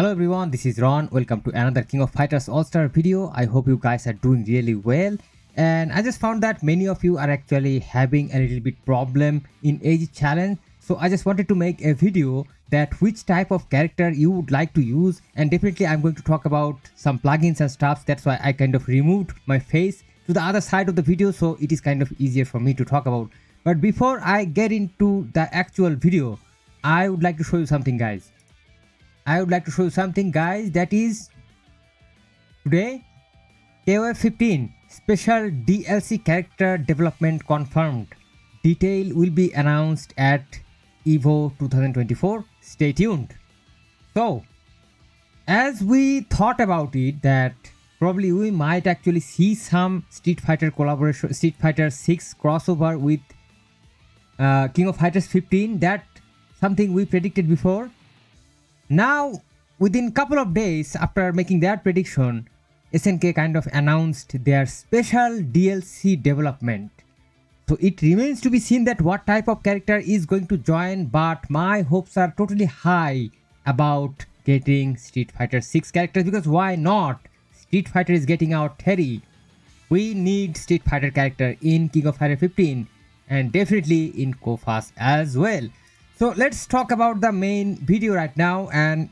Hello everyone, this is Ron. Welcome to another King of Fighters All-Star video. I hope you guys are doing really well. And I just found that many of you are actually having a little bit problem in AEGIS challenge. So I just wanted to make a video that which type of character you would like to use. And definitely I'm going to talk about some plugins and stuff. That's why I kind of removed my face to the other side of the video. So it is kind of easier for me to talk about. But before I get into the actual video, I would like to show you something, guys. That is today KOF 15 special DLC character development confirmed. Detail will be announced at EVO 2024. Stay tuned. So as we thought about it, that probably we might actually see some Street Fighter collaboration, Street Fighter 6 crossover with King of Fighters 15. That something we predicted before. Now, within couple of days after making that prediction, SNK kind of announced their special DLC development. So it remains to be seen that what type of character is going to join, but my hopes are totally high about getting Street Fighter 6 characters, because why not? Street Fighter is getting out Terry. We need Street Fighter character in King of Fighters 15 and definitely in kofas as well. So let's talk about the main video right now, and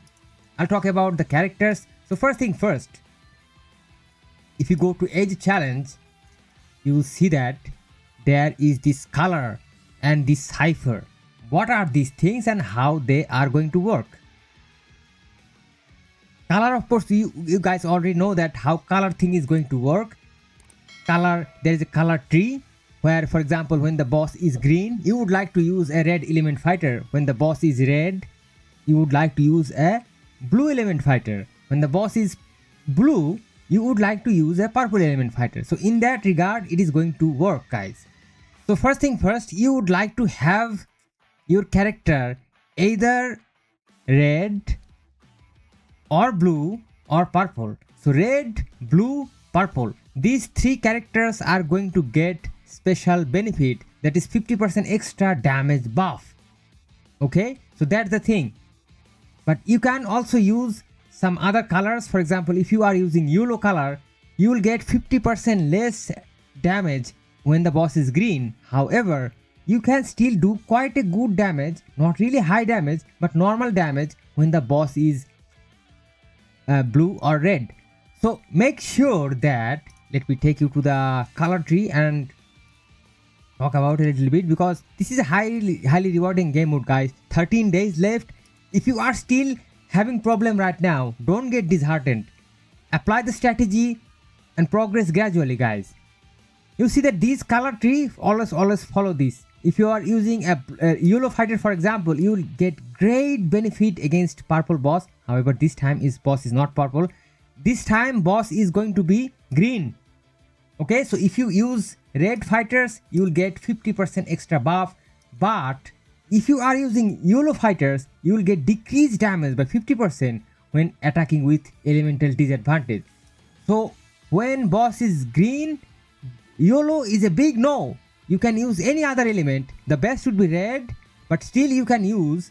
I'll talk about the characters. So first thing first, if you go to AEGIS challenge, you will see that there is this color and this cipher. What are these things and how they are going to work? Color, of course, you guys already know that how color thing is going to work. Color, there is a color tree, where for example when the boss is green, you would like to use a red element fighter. When the boss is red, you would like to use a blue element fighter. When the boss is blue, you would like to use a purple element fighter. So in that regard, it is going to work, guys. So first thing first, you would like to have your character either red or blue or purple. So red, blue, purple, these three characters are going to get special benefit, that is 50% extra damage buff. Okay, so that's the thing. But you can also use some other colors. For example, if you are using yellow color, you will get 50% less damage when the boss is green. However, you can still do quite a good damage, not really high damage but normal damage when the boss is blue or red. So make sure that, let me take you to the color tree and talk about it a little bit, because this is a highly rewarding game mode, guys. 13 days left. If you are still having problem right now, don't get disheartened. Apply the strategy and progress gradually, guys. You see that this color tree, always follow this. If you are using a yellow fighter, for example, you will get great benefit against purple boss. However, this time boss is not purple. This time boss is going to be green. Okay, so if you use red fighters, you will get 50% extra buff. But if you are using yellow fighters, you will get decreased damage by 50% when attacking with elemental disadvantage. So when boss is green, yellow is a big no. You can use any other element. The best would be red, but still you can use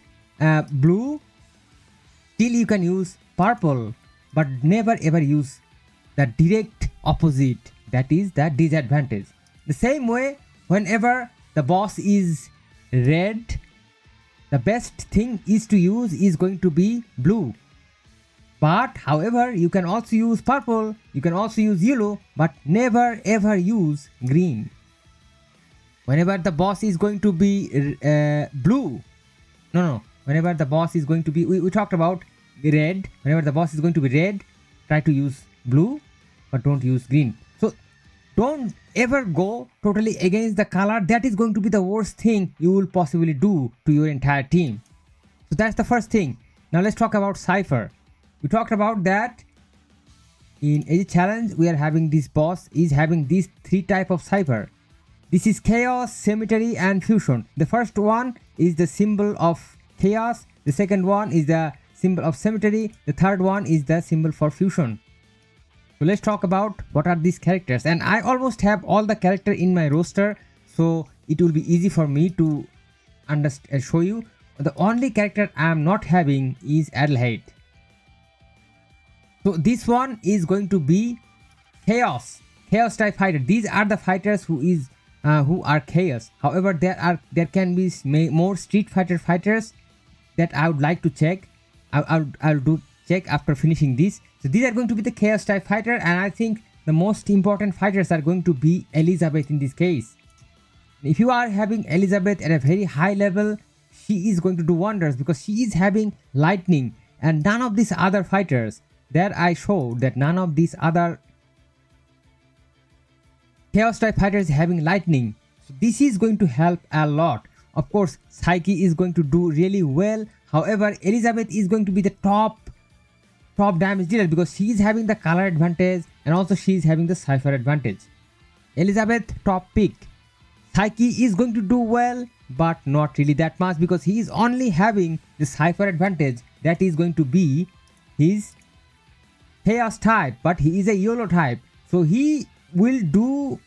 blue. Still you can use purple, but never ever use the direct opposite, that is the disadvantage. The same way, whenever the boss is red, the best thing is to use is going to be blue. But however, you can also use purple, you can also use yellow, but never ever use green. Whenever the boss is going to be blue, whenever the boss is going to be, we talked about red. Whenever the boss is going to be red, try to use blue, but don't use green. So don't ever go totally against the color. That is going to be the worst thing you will possibly do to your entire team. So that's the first thing. Now let's talk about cipher. We talked about that in AEGIS challenge. We are having this boss is having these three type of cipher. This is chaos, cemetery and fusion. The first one is the symbol of chaos. The second one is the symbol of cemetery. The third one is the symbol for fusion. So let's talk about what are these characters, and I almost have all the character in my roster, so it will be easy for me to show you. The only character I am not having is Adelaide. So this one is going to be chaos type fighter. These are the fighters who are chaos. However, there can be more street fighter fighters that I would like to check. I'll do check after finishing this. So these are going to be the chaos type fighter, and I think the most important fighters are going to be Elizabeth in this case. If you are having Elizabeth at a very high level, she is going to do wonders because she is having lightning, and none of these other fighters that I showed, that none of these other chaos type fighters having lightning. So this is going to help a lot. Of course, Psyche is going to do really well. However, Elizabeth is going to be the top damage dealer because she is having the color advantage and also she is having the cipher advantage. Elizabeth top pick. Psyche is going to do well, but not really that much because he is only having the cipher advantage. That is going to be his chaos type, but he is a YOLO type, so he will do,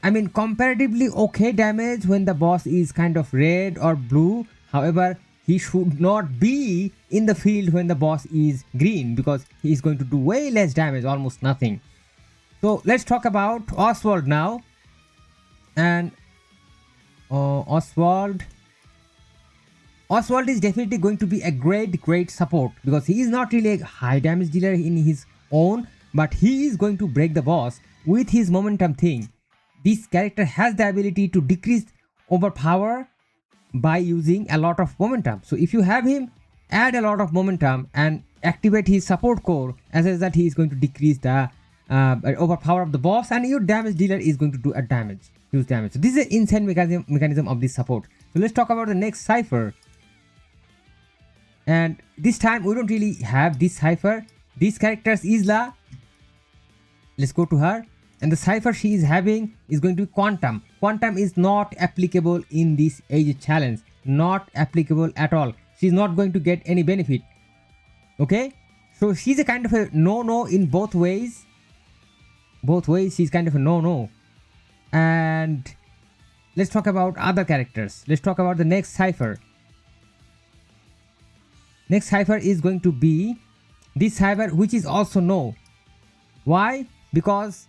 I mean, comparatively okay damage when the boss is kind of red or blue. However, he should not be in the field when the boss is green because he is going to do way less damage, almost nothing. So let's talk about Oswald now. And Oswald is definitely going to be a great support because he is not really a high damage dealer in his own, but he is going to break the boss with his momentum thing. This character has the ability to decrease overpower by using a lot of momentum. So if you have him, add a lot of momentum and activate his support core. As a result, he is going to decrease the overpower of the boss, and your damage dealer is going to do a huge damage. So this is an insane mechanism of this support. So let's talk about the next cipher. And this time we don't really have this cipher. This character is Isla. Let's go to her. And the cipher she is having is going to be Quantum. Quantum is not applicable in this AEGIS challenge. Not applicable at all. She's not going to get any benefit. Okay? So she's a kind of a no-no in both ways. Both ways she's kind of a no-no. And let's talk about other characters. Let's talk about the next cipher. Next cipher is going to be this cipher, which is also no. Why? Because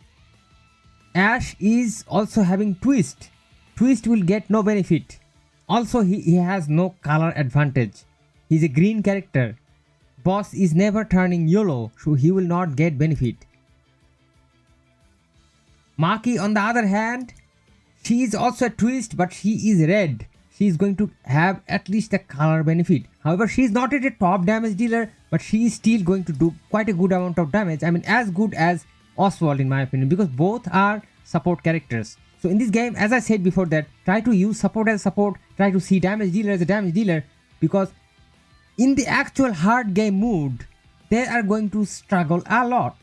Ash is also having Twist. Twist will get no benefit. Also, he has no color advantage. He's a green character. Boss is never turning YOLO, so he will not get benefit. Maki, on the other hand, she is also a Twist, but she is red. She is going to have at least a color benefit. However, she is not a top damage dealer, but she is still going to do quite a good amount of damage. I mean, as good as Oswald in my opinion, because both are support characters. So in this game, as I said before, that try to use support as support, try to see damage dealer as a damage dealer, because in the actual hard game mood, they are going to struggle a lot.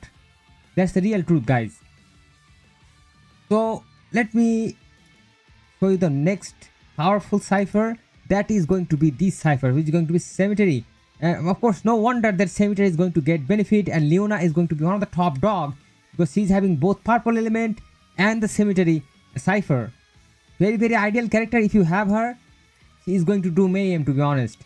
That's the real truth, guys. So let me show you the next powerful cipher. That is going to be this cipher, which is going to be Cemetery. Of course, no wonder that Cemetery is going to get benefit, and Leona is going to be one of the top dogs because she's having both purple element and the Cemetery cipher. Very ideal character. If you have her, she is going to do mayhem, to be honest.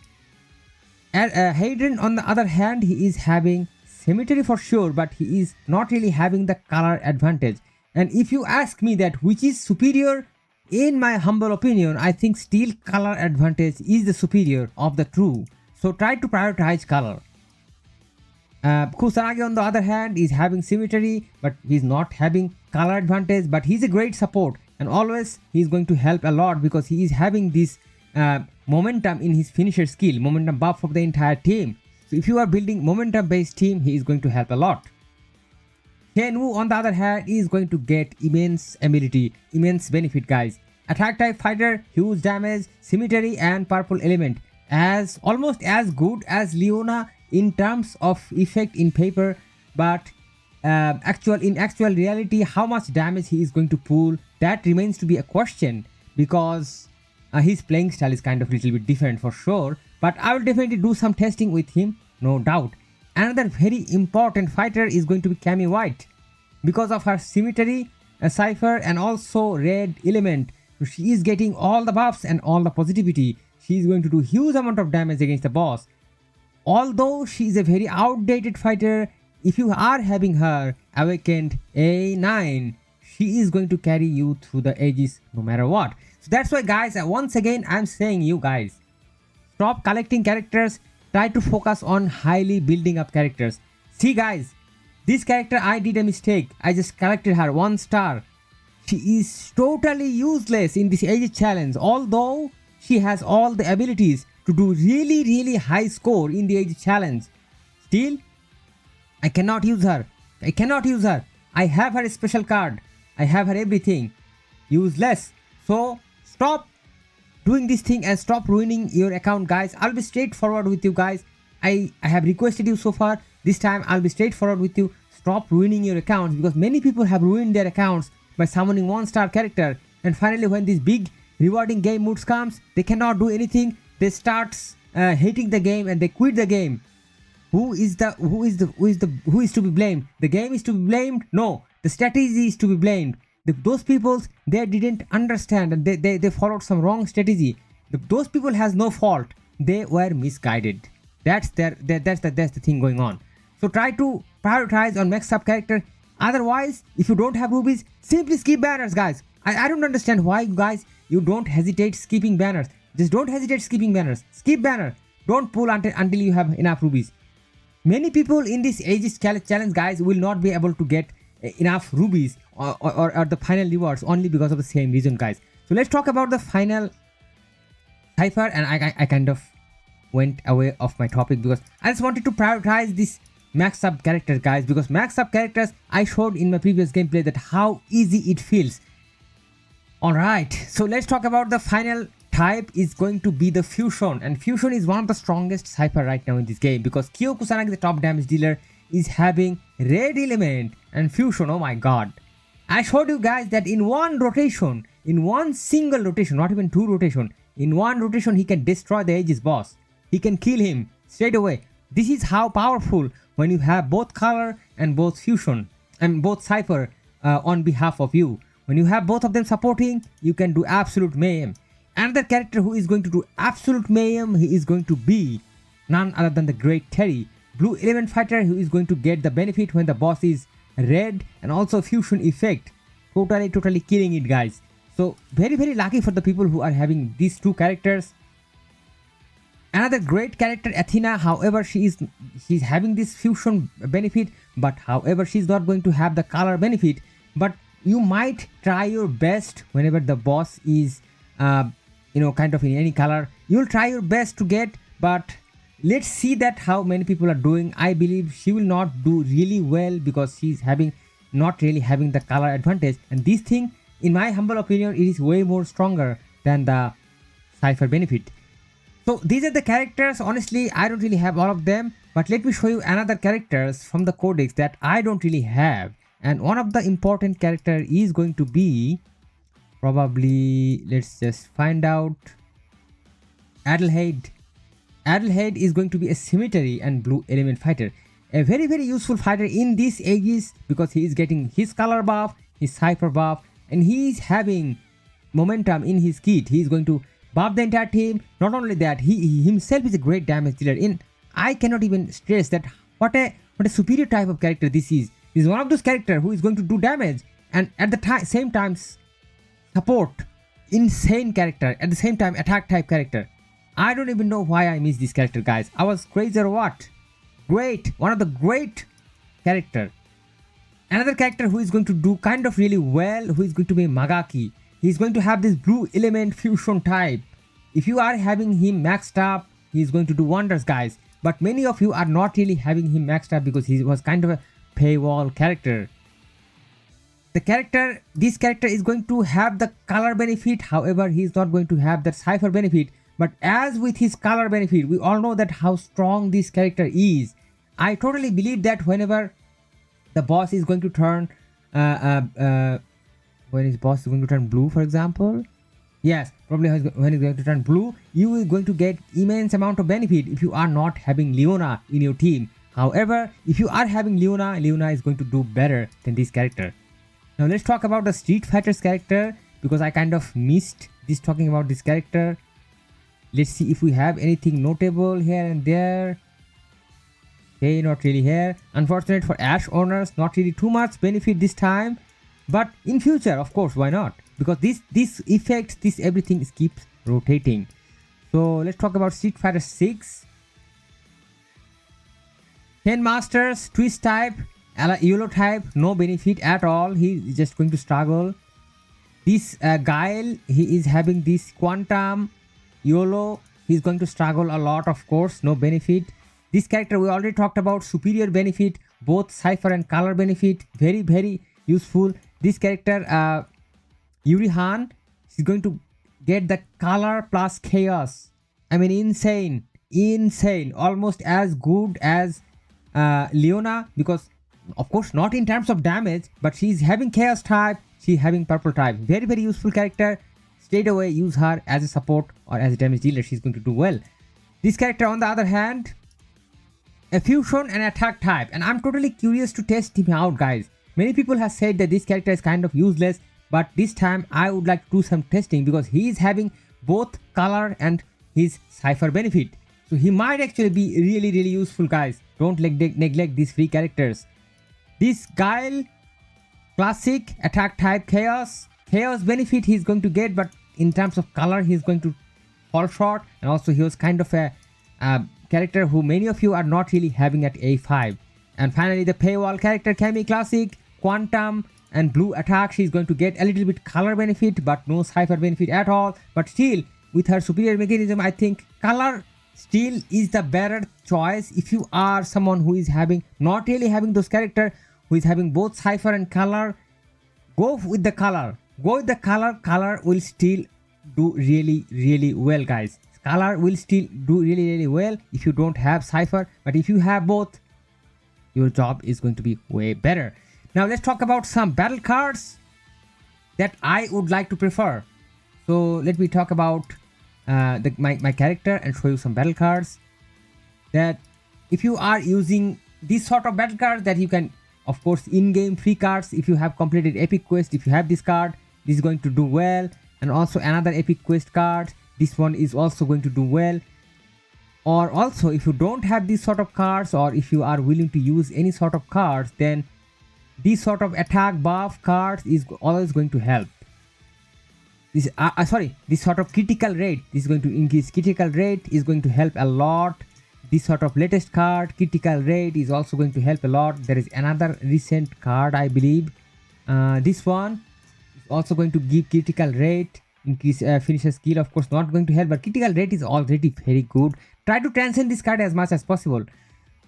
And Hadrian, on the other hand, he is having Cemetery for sure, but he is not really having the color advantage. And if you ask me that which is superior, in my humble opinion, I think still color advantage is the superior of the two. So try to prioritize color. Kusanagi, on the other hand, is having Cemetery, but he's not having color advantage, but he's a great support, and always he's going to help a lot because he is having this momentum in his finisher skill, momentum buff of the entire team. So if you are building momentum based team, he is going to help a lot. Shenwu, on the other hand, is going to get immense ability, immense benefit, guys. Attack type fighter, huge damage, Cemetery and purple element, as almost as good as Leona in terms of effect in paper, but in actual reality, how much damage he is going to pull, that remains to be a question, because his playing style is kind of little bit different for sure. But I will definitely do some testing with him, no doubt. Another very important fighter is going to be Cammy White, because of her Cemetery, cipher, and also red element. So she is getting all the buffs and all the positivity. She is going to do huge amount of damage against the boss. Although she is a very outdated fighter, if you are having her awakened A9, she is going to carry you through the ages no matter what. So that's why guys, once again I'm saying you guys, stop collecting characters, try to focus on highly building up characters. See guys, this character I did a mistake, I just collected her 1 star. She is totally useless in this Aegis challenge, although she has all the abilities to do really high score in the Aegis challenge. Still, I cannot use her. I cannot use her. I have her special card. I have her everything. Useless. So stop doing this thing and stop ruining your account guys. I'll be straightforward with you guys. I have requested you so far. This time I'll be straightforward with you. Stop ruining your accounts, because many people have ruined their accounts by summoning 1-star character, and finally when this big rewarding game modes comes, they cannot do anything. They start hating the game and they quit the game. Who is to be blamed? The game is to be blamed? No, the strategy is to be blamed. Those people, they didn't understand and they followed some wrong strategy. Those people has no fault. They were misguided. That's the thing going on. So try to prioritize on max up character. Otherwise, if you don't have rubies, simply skip banners guys. I don't understand why guys you don't hesitate skipping banners. Just don't hesitate skipping banners. Skip banner. Don't pull until you have enough rubies. Many people in this Aegis challenge guys will not be able to get enough rubies or the final rewards only because of the same reason guys. So let's talk about the final cipher, and I kind of went away off my topic because I just wanted to prioritize this max up characters guys, because max up characters I showed in my previous gameplay that how easy it feels. Alright, so let's talk about the final type is going to be the fusion, and fusion is one of the strongest cipher right now in this game because Kyo Kusanagi, the top damage dealer, is having red element and fusion. Oh my god, I showed you guys that in one rotation, in one single rotation, not even 2 rotation, in one rotation he can destroy the Aegis boss. He can kill him straight away. This is how powerful when you have both color and both fusion and both cipher on behalf of you. When you have both of them supporting, you can do absolute mayhem. Another character who is going to do absolute mayhem, he is going to be none other than the great Terry, blue element fighter, who is going to get the benefit when the boss is red, and also fusion effect, totally killing it guys. So very lucky for the people who are having these 2 characters. Another great character Athena, however she's having this fusion benefit, but however she's not going to have the color benefit. But you might try your best whenever the boss is kind of in any color, you'll try your best to get, but let's see that how many people are doing. I believe she will not do really well because she's not really having the color advantage, and this thing in my humble opinion it is way more stronger than the cipher benefit. So these are the characters. Honestly, I don't really have all of them, but let me show you another characters from the codex that I don't really have. And one of the important character is going to be probably, let's just find out, Adelheid. Adelheid is going to be a cemetery and blue element fighter. A very useful fighter in this Aegis because he is getting his color buff, his cipher buff, and he is having momentum in his kit. He is going to buff the entire team. Not only that, he himself is a great damage dealer. I cannot even stress that what a superior type of character this is. This is one of those characters who is going to do damage and at the same time support. Insane character, at the same time attack type character. I don't even know why I missed this character guys. I was crazy or what? Great, one of the great character. Another character who is going to do kind of really well, who is going to be Magaki. He's going to have this blue element fusion type. If you are having him maxed up, he's going to do wonders guys. But many of you are not really having him maxed up because he was kind of a paywall character. This character is going to have the color benefit, however he is not going to have that cipher benefit. But as with his color benefit, we all know that how strong this character is. I totally believe that whenever the boss is going to turn when his boss is going to turn blue, for example, yes, probably when he's going to turn blue, you are going to get immense amount of benefit if you are not having Leona in your team. However, if you are having Leona is going to do better than this character. Now let's talk about the Street Fighter's character because I kind of missed this talking about this character. Let's see if we have anything notable here and there. Okay, not really here. Unfortunate for Ash owners, not really too much benefit this time. But in future, of course, why not? Because this effect, this everything keeps rotating. So let's talk about Street Fighter 6. 10 Masters, Twist type, YOLO type, no benefit at all. He is just going to struggle. This Guile, he is having this Quantum, YOLO. He's going to struggle a lot, of course, no benefit. This character we already talked about, superior benefit, both Cypher and color benefit, very, very useful. This character, Yuri Han, is going to get the color plus chaos. I mean, insane, almost as good as Leona, because of course not in terms of damage, but she's having chaos type, she's having purple type. Very, very useful character. Straight away use her as a support or as a damage dealer, she's going to do well. This character on the other hand, a fusion and attack type, and I'm totally curious to test him out, guys. Many people have said that this character is kind of useless, but this time I would like to do some testing because he is having both color and his Cypher benefit. So he might actually be really, really useful, guys. Don't neglect these free characters. This Guile, classic, attack type, chaos benefit he's going to get, but in terms of color he's going to fall short. And also he was kind of a character who many of you are not really having at A5. And finally the paywall character, Cammy, classic, Quantum and blue attack. She's going to get a little bit color benefit but no Cypher benefit at all. But still, with her superior mechanism, I think color still is the better choice. If you are someone who is not really having those characters, who is having both Cypher and color, go with the color. Color will still do really, really well, guys. Color will still do really, really well if you don't have Cypher, but if you have both, your job is going to be way better. Now let's talk about some battle cards that I would like to prefer. So let me talk about my character and show you some battle cards that if you are using this sort of battle card, that you can, of course, in-game free cards. If you have completed epic quest, if you have this card, this is going to do well. And also another epic quest card, this one is also going to do well. Or also if you don't have these sort of cards, or if you are willing to use any sort of cards, then this sort of attack buff cards is always going to help. This this sort of critical rate, this is going to increase critical rate, is going to help a lot. This sort of latest card, critical rate, is also going to help a lot. There is another recent card, I believe. This one is also going to give critical rate, increase finisher skill. Of course not going to help, but critical rate is already very good. Try to transcend this card as much as possible.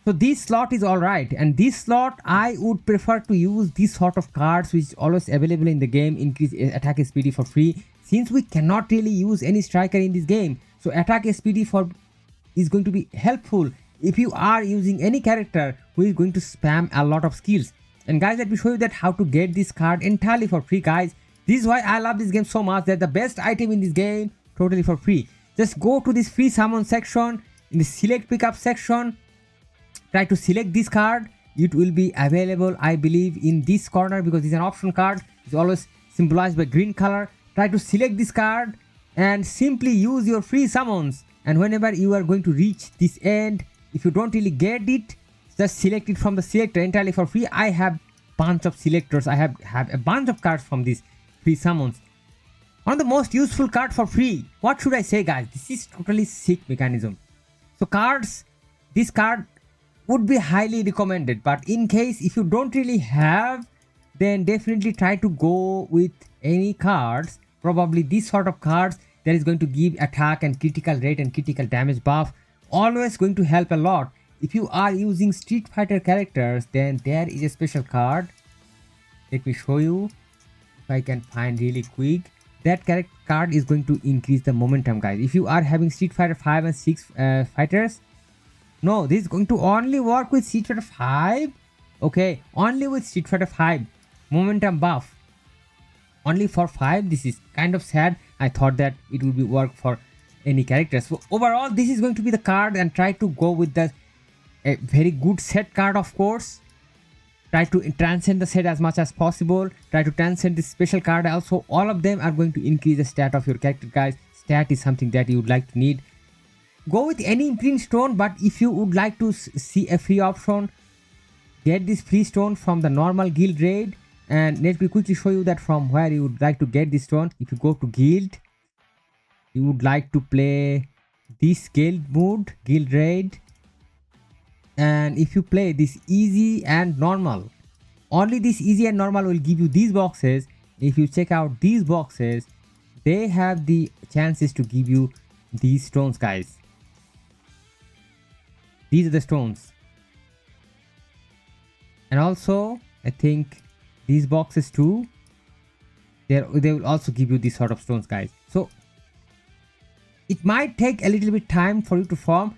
So this slot is alright, and this slot I would prefer to use this sort of cards which is always available in the game. Increase attack SPD for free, since we cannot really use any striker in this game. So attack SPD is going to be helpful if you are using any character who is going to spam a lot of skills. And guys, let me show you that how to get this card entirely for free, guys. This is why I love this game so much, that the best item in this game totally for free. Just go to this free summon section, in the select pickup section, try to select this card. It will be available, I believe, in this corner, because it's an option card. It's always symbolized by green color. Try to select this card and simply use your free summons. And whenever you are going to reach this end, if you don't really get it, just select it from the selector entirely for free. I have bunch of selectors. I have a bunch of cards from these free summons. One of the most useful card for free. What should I say, guys? This is totally sick mechanism. So cards, this card would be highly recommended, but in case if you don't really have, then definitely try to go with any cards, probably this sort of cards that is going to give attack and critical rate and critical damage buff. Always going to help a lot. If you are using Street Fighter characters, then there is a special card. Let me show you if I can find really quick. That character card is going to increase the momentum, guys. If you are having Street Fighter 5 and 6 fighters, no, this is going to only work with Street Fighter 5. Okay, only with Street Fighter 5 momentum buff. Only for 5. This is kind of sad. I thought that it would be work for any characters. So overall, this is going to be the card, and try to go with the a very good set card, of course. Try to transcend the set as much as possible. Try to transcend this special card also. All of them are going to increase the stat of your character, guys. Stat is something that you would like to need. go with any imprint stone, but if you would like to see a free option, get this free stone from the normal guild raid. And let me quickly show you that from where you would like to get this stone. If you go to guild, you would like to play this guild mode, guild raid, and if you play this easy and normal, only this easy and normal will give you these boxes. If you check out these boxes, they have the chances to give you these stones, guys. These are the stones. And also I think these boxes too, they will also give you these sort of stones, guys. So it might take a little bit time for you to farm.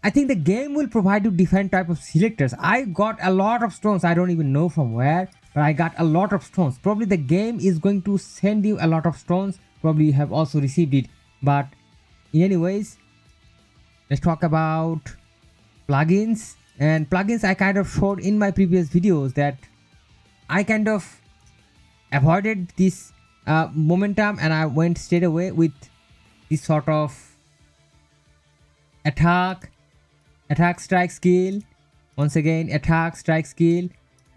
I think the game will provide you different type of selectors. I got a lot of stones. I don't even know from where, but I got a lot of stones. Probably the game is going to send you a lot of stones. Probably you have also received it. But anyways, let's talk about plugins. And plugins I kind of showed in my previous videos that I kind of avoided this momentum, and I went straight away with this sort of attack strike skill. Once again, attack strike skill,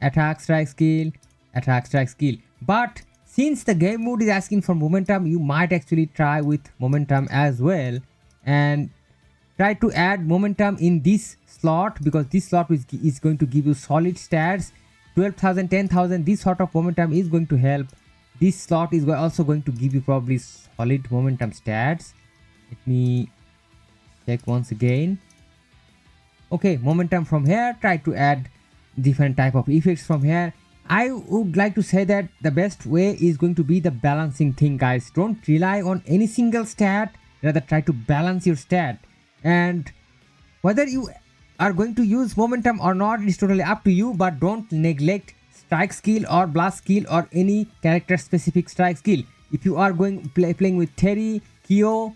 attack strike skill, attack strike skill. But since the game mode is asking for momentum, you might actually try with momentum as well, and try to add momentum in this slot, because this slot is going to give you solid stats. 12,000, 10,000, this sort of momentum is going to help. This slot is also going to give you probably solid momentum stats. Let me check once again. Okay, momentum from here. Try to add different type of effects from here. I would like to say that the best way is going to be the balancing thing, guys. Don't rely on any single stat, rather try to balance your stat. And whether you are going to use momentum or not is totally up to you, but don't neglect strike skill or blast skill or any character specific strike skill. If you are playing with Terry, Kyo,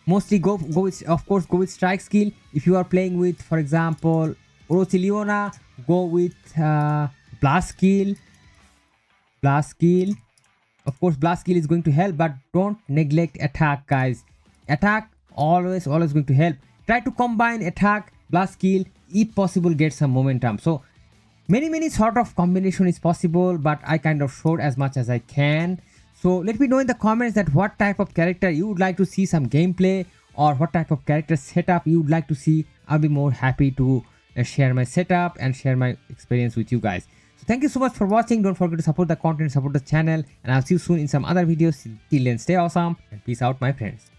mostly go with, of course, go with strike skill. If you are playing with, for example, Orociliona, go with blast skill. Of course, blast skill is going to help, but don't neglect attack, guys. Attack always going to help. Try to combine attack, blast skill, if possible get some momentum. So many sort of combination is possible, but I kind of showed as much as I can. So let me know in the comments that what type of character you would like to see some gameplay, or what type of character setup you would like to see. I'll be more happy to share my setup and share my experience with you guys. So thank you so much for watching. Don't forget to support the content, support the channel, and I'll see you soon in some other videos. Till then, stay awesome and peace out, my friends.